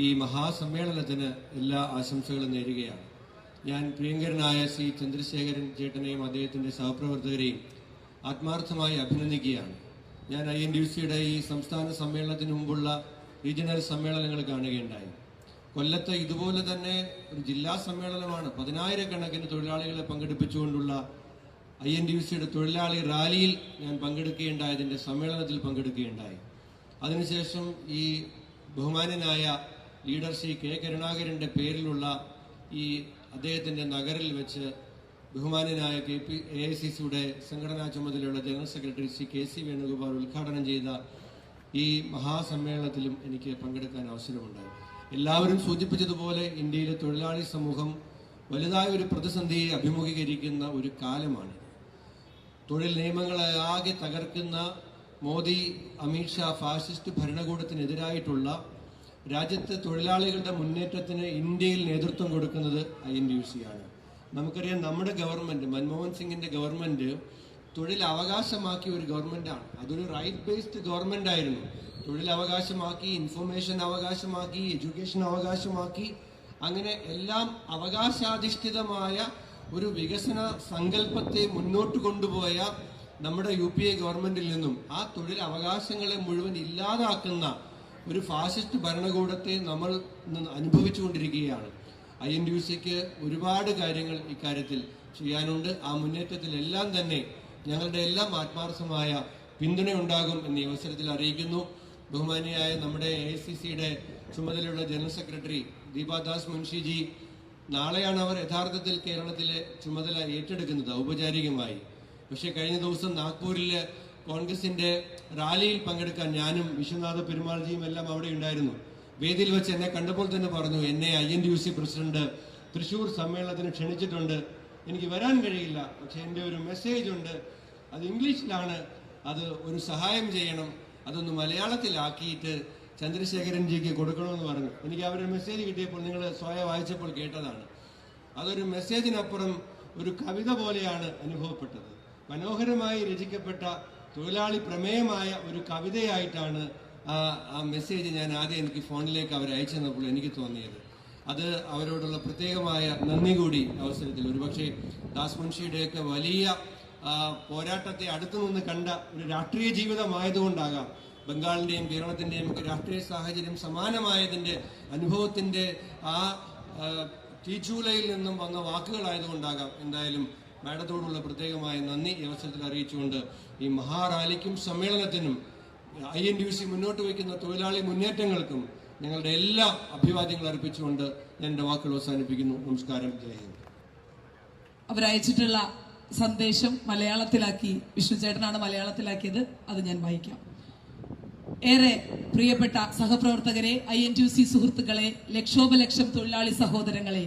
ഈ മഹാസമ്മേളനത്തിന് എല്ലാ ആശംസകളും നേരുകയാണ്. ഞാൻ പ്രിയങ്കരനായ ശ്രീ ചന്ദ്രശേഖരൻ ചേട്ടനെയും അദ്ദേഹത്തിൻ്റെ സഹപ്രവർത്തകരെയും ആത്മാർത്ഥമായി അഭിനന്ദിക്കുകയാണ്. ഞാൻ INTUC-യുടെ ഈ സംസ്ഥാന സമ്മേളനത്തിന് മുമ്പുള്ള റീജിയണൽ സമ്മേളനങ്ങൾ കാണുകയുണ്ടായി. കൊല്ലത്ത് ഇതുപോലെ തന്നെ ഒരു ജില്ലാ സമ്മേളനമാണ്, 10,000-കണക്കിന് തൊഴിലാളികളെ പങ്കെടുപ്പിച്ചുകൊണ്ടുള്ള INTUC-യുടെ തൊഴിലാളി റാലിയിൽ ഞാൻ പങ്കെടുക്കുകയുണ്ടായതിൻ്റെ സമ്മേളനത്തിൽ പങ്കെടുക്കുകയുണ്ടായി. അതിനുശേഷം ഈ ബഹുമാന്യനായ ലീഡർ ശ്രീ K. കരുണാകരൻ്റെ പേരിലുള്ള ഈ അദ്ദേഹത്തിൻ്റെ നഗറിൽ വെച്ച് ബഹുമാന്യനായ AICC-യുടെ സംഘടനാ ചുമതലയുള്ള general secretary Shri KC Venugopal ഉദ്ഘാടനം ചെയ്ത ഈ മഹാസമ്മേളനത്തിലും എനിക്ക് പങ്കെടുക്കാൻ അവസരമുണ്ടായി. എല്ലാവരും സൂചിപ്പിച്ചതുപോലെ ഇന്ത്യയിലെ തൊഴിലാളി സമൂഹം വലുതായ ഒരു പ്രതിസന്ധിയെ അഭിമുഖീകരിക്കുന്ന ഒരു കാലമാണ്. തൊഴിൽ നിയമങ്ങളെ ആകെ തകർക്കുന്ന മോദി അമിത്ഷാ ഫാസിസ്റ്റ് ഭരണകൂടത്തിനെതിരായിട്ടുള്ള രാജ്യത്തെ തൊഴിലാളികളുടെ മുന്നേറ്റത്തിന് ഇന്ത്യയിൽ നേതൃത്വം കൊടുക്കുന്നത് INTUC-ആണ്. നമുക്കറിയാം, നമ്മുടെ ഗവൺമെന്റ്, മൻമോഹൻ സിംഗിന്റെ ഗവൺമെന്റ് തൊഴിൽ അവകാശമാക്കിയ ഒരു ഗവൺമെന്റാണ്. അതൊരു റൈറ്റ് ബേസ്ഡ് ഗവൺമെന്റ് ആയിരുന്നു. തൊഴിൽ അവകാശമാക്കി, ഇൻഫർമേഷൻ അവകാശമാക്കി, എഡ്യൂക്കേഷൻ അവകാശമാക്കി, അങ്ങനെ എല്ലാം അവകാശാധിഷ്ഠിതമായ ഒരു വികസന സങ്കല്പത്തെ മുന്നോട്ട് കൊണ്ടുപോയ നമ്മുടെ UPA ഗവൺമെന്റിൽ നിന്നും ആ തൊഴിൽ അവകാശങ്ങളെ മുഴുവൻ ഇല്ലാതാക്കുന്ന ഒരു ഫാസിസ്റ്റ് ഭരണകൂടത്തെ നമ്മൾ അനുഭവിച്ചുകൊണ്ടിരിക്കുകയാണ്. INTUC-ക്ക് ഒരുപാട് കാര്യങ്ങൾ ഇക്കാര്യത്തിൽ ചെയ്യാനുണ്ട്. ആ മുന്നേറ്റത്തിലെല്ലാം തന്നെ ഞങ്ങളുടെ എല്ലാം ആത്മാർത്ഥമായ പിന്തുണയുണ്ടാകും എന്ന് ഈ അവസരത്തിൽ അറിയിക്കുന്നു. ബഹുമാനിയായ നമ്മുടെ AICC-യുടെ ചുമതലയുള്ള ജനറൽ സെക്രട്ടറി ദീപാദാസ് മുൻഷിജി, നാളെയാണ് അവർ യഥാർത്ഥത്തിൽ കേരളത്തിലെ ചുമതല ഏറ്റെടുക്കുന്നത് ഔപചാരികമായി. പക്ഷേ കഴിഞ്ഞ ദിവസം നാഗ്പൂരിൽ കോൺഗ്രസിന്റെ റാലിയിൽ പങ്കെടുക്കാൻ ഞാനും വിശ്വനാഥ പെരുമാൾജിയും എല്ലാം അവിടെ ഉണ്ടായിരുന്നു. വേദിയിൽ വെച്ച് എന്നെ കണ്ടപ്പോൾ തന്നെ പറഞ്ഞു, എന്നെ INTUC പ്രസിഡന്റ് തൃശ്ശൂർ സമ്മേളനത്തിന് ക്ഷണിച്ചിട്ടുണ്ട്, എനിക്ക് വരാൻ കഴിയില്ല, പക്ഷെ എൻ്റെ ഒരു മെസ്സേജ് ഉണ്ട്, അത് ഇംഗ്ലീഷിലാണ്, അത് ഒരു സഹായം ചെയ്യണം, അതൊന്ന് മലയാളത്തിലാക്കിയിട്ട് ചന്ദ്രശേഖരൻജിക്ക് കൊടുക്കണമെന്ന് പറഞ്ഞു. എനിക്ക് അവരുടെ മെസ്സേജ് കിട്ടിയപ്പോൾ നിങ്ങൾ സ്വയം വായിച്ചപ്പോൾ കേട്ടതാണ്. അതൊരു മെസ്സേജിനപ്പുറം ഒരു കവിത പോലെയാണ് അനുഭവപ്പെട്ടത്. മനോഹരമായി രചിക്കപ്പെട്ട തൊഴിലാളി പ്രമേയമായ ഒരു കവിതയായിട്ടാണ് ആ മെസ്സേജ് ഞാൻ ആദ്യം എനിക്ക് ഫോണിലേക്ക് അവർ അയച്ചു തന്നപ്പോൾ എനിക്ക് തോന്നിയത്. അത് അവരോടുള്ള പ്രത്യേകമായ നന്ദി കൂടി അവസരത്തിൽ, ഒരുപക്ഷെ ദാസ് മുൻഷിയുടെയൊക്കെ വലിയ പോരാട്ടത്തെ അടുത്തു നിന്ന് കണ്ട ഒരു രാഷ്ട്രീയ ജീവിതമായതുകൊണ്ടാകാം, ബംഗാളിൻ്റെയും കേരളത്തിൻ്റെയും ഒക്കെ രാഷ്ട്രീയ സാഹചര്യം സമാനമായതിൻ്റെ അനുഭവത്തിൻ്റെ ആ തീച്ചൂലയിൽ നിന്നും വന്ന വാക്കുകളായതുകൊണ്ടാകാം. എന്തായാലും മാഡത്തോടുള്ള പ്രത്യേകമായ നന്ദി ഈ അവസരത്തിൽ അറിയിച്ചുകൊണ്ട് ഈ മഹാറാലിക്കും സമ്മേളനത്തിനും INTUC മുന്നോട്ട് വയ്ക്കുന്ന തൊഴിലാളി മുന്നേറ്റങ്ങൾക്കും ഞങ്ങളുടെ എല്ലാ അഭിവാദ്യങ്ങൾ അർപ്പിച്ചുകൊണ്ട് ഞാൻ എൻ്റെ വാക്കുകൾ അവസാനിപ്പിക്കുന്നു. നമസ്കാരം, ജയ് ഹിന്ദ്. അവരയച്ചിട്ടുള്ള സന്ദേശം മലയാളത്തിലാക്കി, വിഷ്ണു ചേട്ടനാണ് മലയാളത്തിലാക്കിയത്, അത് ഞാൻ വായിക്കാം. ഏറെ പ്രിയപ്പെട്ട സഹപ്രവർത്തകരെ, INTUC സുഹൃത്തുക്കളെ, ലക്ഷോപലക്ഷം തൊഴിലാളി സഹോദരങ്ങളെ,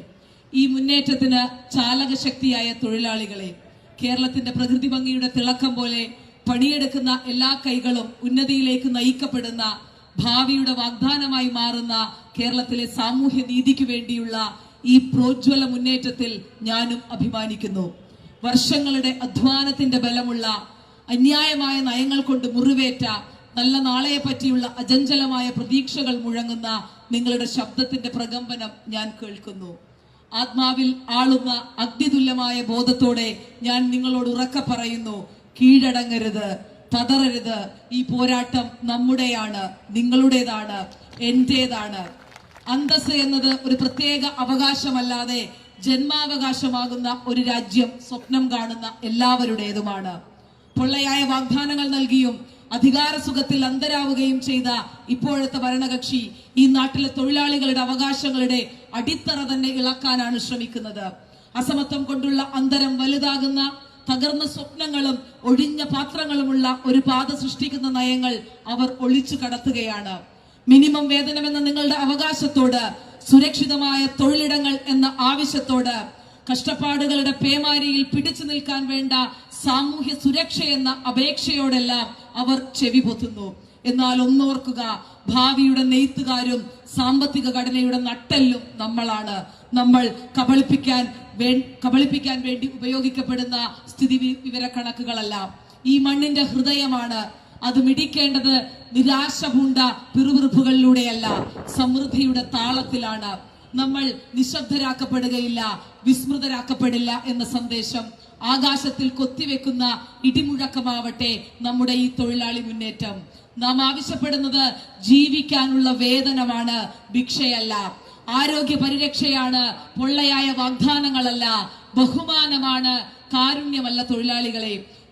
ഈ മുന്നേറ്റത്തിന് ചാലകശക്തിയായ തൊഴിലാളികളെ, കേരളത്തിന്റെ പ്രകൃതി ഭംഗിയുടെ തിളക്കം പോലെ പണിയെടുക്കുന്ന എല്ലാ കൈകളും ഉന്നതിയിലേക്ക് നയിക്കപ്പെടുന്ന, ഭാവിയുടെ വാഗ്ദാനമായി മാറുന്ന കേരളത്തിലെ സാമൂഹ്യ നീതിക്ക് വേണ്ടിയുള്ള ഈ പ്രോജ്വല മുന്നേറ്റത്തിൽ ഞാനും അഭിമാനിക്കുന്നു. വർഷങ്ങളുടെ അധ്വാനത്തിന്റെ ബലമുള്ള, അന്യായമായ നയങ്ങൾ കൊണ്ട് മുറിവേറ്റ, നല്ല നാളെയെ പറ്റിയുള്ള അചഞ്ചലമായ പ്രതീക്ഷകൾ മുഴങ്ങുന്ന നിങ്ങളുടെ ശബ്ദത്തിന്റെ പ്രകമ്പനം ഞാൻ കേൾക്കുന്നു. ആത്മാവിൽ ആളുന്ന അഗ്നിതുല്യമായ ബോധത്തോടെ ഞാൻ നിങ്ങളോട് ഉറക്കെ പറയുന്നു, കീഴടങ്ങരുത്, പതറരുത്. ഈ പോരാട്ടം നമ്മുടെയാണ്, നിങ്ങളുടേതാണ്, എന്റേതാണ്. അന്തസ് എന്നത് ഒരു പ്രത്യേക അവകാശമല്ലാതെ ജന്മാവകാശമാകുന്ന ഒരു രാജ്യം സ്വപ്നം കാണുന്ന എല്ലാവരുടേതുമാണ്. പൊള്ളയായ വാഗ്ദാനങ്ങൾ നൽകിയും അധികാര സുഖത്തിൽ അന്തരാവുകയും ചെയ്ത ഇപ്പോഴത്തെ ഭരണകക്ഷി ഈ നാട്ടിലെ തൊഴിലാളികളുടെ അവകാശങ്ങളുടെ അടിത്തറ തന്നെ ഇളക്കാനാണ് ശ്രമിക്കുന്നത്. അസമത്വം കൊണ്ടുള്ള അന്തരം വലുതാകുന്ന, തകർന്ന സ്വപ്നങ്ങളും ഒഴിഞ്ഞ പാത്രങ്ങളുമുള്ള ഒരു പാത സൃഷ്ടിക്കുന്ന നയങ്ങൾ അവർ ഒളിച്ചു കടത്തുകയാണ്. മിനിമം വേതനം എന്ന നിങ്ങളുടെ അവകാശത്തോട്, സുരക്ഷിതമായ തൊഴിലിടങ്ങൾ എന്ന ആവശ്യത്തോട്, കഷ്ടപ്പാടുകളുടെ പേമാരിയിൽ പിടിച്ചു നിൽക്കാൻ വേണ്ട സാമൂഹ്യ സുരക്ഷ എന്ന അപേക്ഷയോടെല്ലാം അവർ ചെവി പൊത്തുന്നു. എന്നാൽ ഒന്നോർക്കുക, ഭാവിയുടെ നെയ്ത്തുകാരും സാമ്പത്തിക ഘടനയുടെ നട്ടെല്ലും നമ്മളാണ്. നമ്മൾ കബളിപ്പിക്കാൻ വേണ്ടി ഉപയോഗിക്കപ്പെടുന്ന സ്ഥിതി വിവര കണക്കുകളല്ല. ഈ മണ്ണിന്റെ ഹൃദയമാണ് അത് മിടിക്കേണ്ടത് നിരാശ പൂണ്ട പിറുപിറുപ്പുകളിലൂടെയല്ല, സമൃദ്ധിയുടെ താളത്തിലാണ്. നമ്മൾ നിശബ്ദരാക്കപ്പെടുകയില്ല, വിസ്മൃതരാക്കപ്പെടില്ല എന്ന സന്ദേശം ആകാശത്തിൽ കൊത്തിവെക്കുന്ന ഇടിമുഴക്കമാവട്ടെ നമ്മുടെ ഈ തൊഴിലാളി മുന്നേറ്റം. നാം ആവശ്യപ്പെടുന്നത് ജീവിക്കാനുള്ള വേതനമാണ്, ഭിക്ഷയല്ല. ആരോഗ്യ പരിരക്ഷയാണ്, പൊള്ളയായ വാഗ്ദാനങ്ങളല്ല. ബഹുമാനമാണ്, കാരുണ്യമല്ല.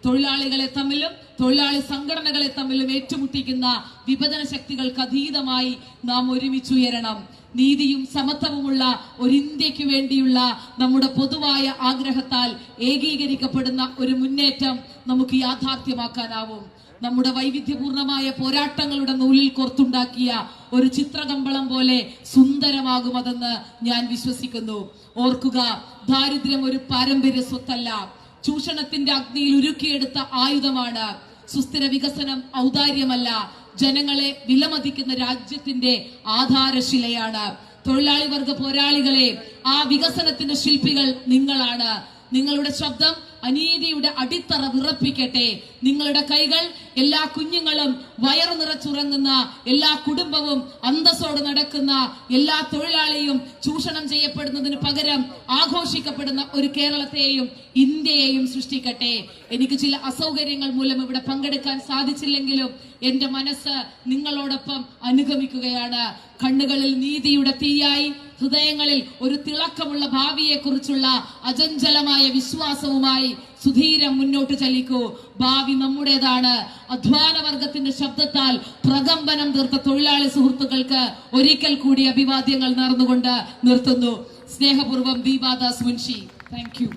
തൊഴിലാളികളെ തമ്മിലും തൊഴിലാളി സംഘടനകളെ തമ്മിലും ഏറ്റുമുട്ടിക്കുന്ന വിഭജന ശക്തികൾക്ക് അതീതമായി നാം ഒരുമിച്ചുയരണം. നീതിയും സമത്വവുമുള്ള ഒരു ഇന്ത്യക്ക് വേണ്ടിയുള്ള നമ്മുടെ പൊതുവായ ആഗ്രഹത്താൽ ഏകീകരിക്കപ്പെടുന്ന ഒരു മുന്നേറ്റം നമുക്ക് യാഥാർത്ഥ്യമാക്കാനാവും. നമ്മുടെ വൈവിധ്യപൂർണമായ പോരാട്ടങ്ങളുടെ നൂലിൽ കോർത്തുണ്ടാക്കിയ ഒരു ചിത്രകമ്പളം പോലെ സുന്ദരമാകുമതെന്ന് ഞാൻ വിശ്വസിക്കുന്നു. ഓർക്കുക, ദാരിദ്ര്യം ഒരു പാരമ്പര്യ സ്വത്തല്ല, ചൂഷണത്തിന്റെ അഗ്നിയിൽ ഉരുക്കിയെടുത്ത ആയുധമാണ്. സുസ്ഥിര വികസനം ഔദാര്യമല്ല, ജനങ്ങളെ വിലമതിക്കുന്ന രാജ്യത്തിന്റെ ആധാരശിലയാണ്. തൊഴിലാളി വർഗ പോരാളികളെ, ആ വികസനത്തിന്റെ ശില്പികൾ നിങ്ങളാണ്. നിങ്ങളുടെ ശബ്ദം അനീതിയുടെ അടിത്തറ വിറപ്പിക്കട്ടെ. നിങ്ങളുടെ കൈകൾ എല്ലാ കുഞ്ഞുങ്ങളും വയറു നിറച്ചുറങ്ങുന്ന, എല്ലാ കുടുംബവും അന്തസ്സോടെ നടക്കുന്ന, എല്ലാ തൊഴിലാളിയും ചൂഷണം ചെയ്യപ്പെടുന്നതിന് പകരം ആഘോഷിക്കപ്പെടുന്ന ഒരു കേരളത്തെയും ഇന്ത്യയെയും സൃഷ്ടിക്കട്ടെ. എനിക്ക് ചില അസൗകര്യങ്ങൾ മൂലം ഇവിടെ പങ്കെടുക്കാൻ സാധിച്ചില്ലെങ്കിലും എന്റെ മനസ്സ് നിങ്ങളോടൊപ്പം അനുഗമിക്കുകയാണ്. കണ്ണുകളിൽ നീതിയുടെ തീയായി, ഹൃദയങ്ങളിൽ ഒരു തിളക്കമുള്ള ഭാവിയെ കുറിച്ചുള്ള അചഞ്ചലമായ വിശ്വാസവുമായി സുധീരം മുന്നോട്ട് ചലിക്കൂ. ഭാവി നമ്മുടേതാണ്. അധ്വാന വർഗത്തിന്റെ ശബ്ദത്താൽ പ്രകമ്പനം തീർത്ത തൊഴിലാളി സുഹൃത്തുക്കൾക്ക് ഒരിക്കൽ കൂടി അഭിവാദ്യങ്ങൾ നേർന്നുകൊണ്ട് നിർത്തുന്നു. സ്നേഹപൂർവ്വം ദീപാദാസ് മുൻഷി. Thank you.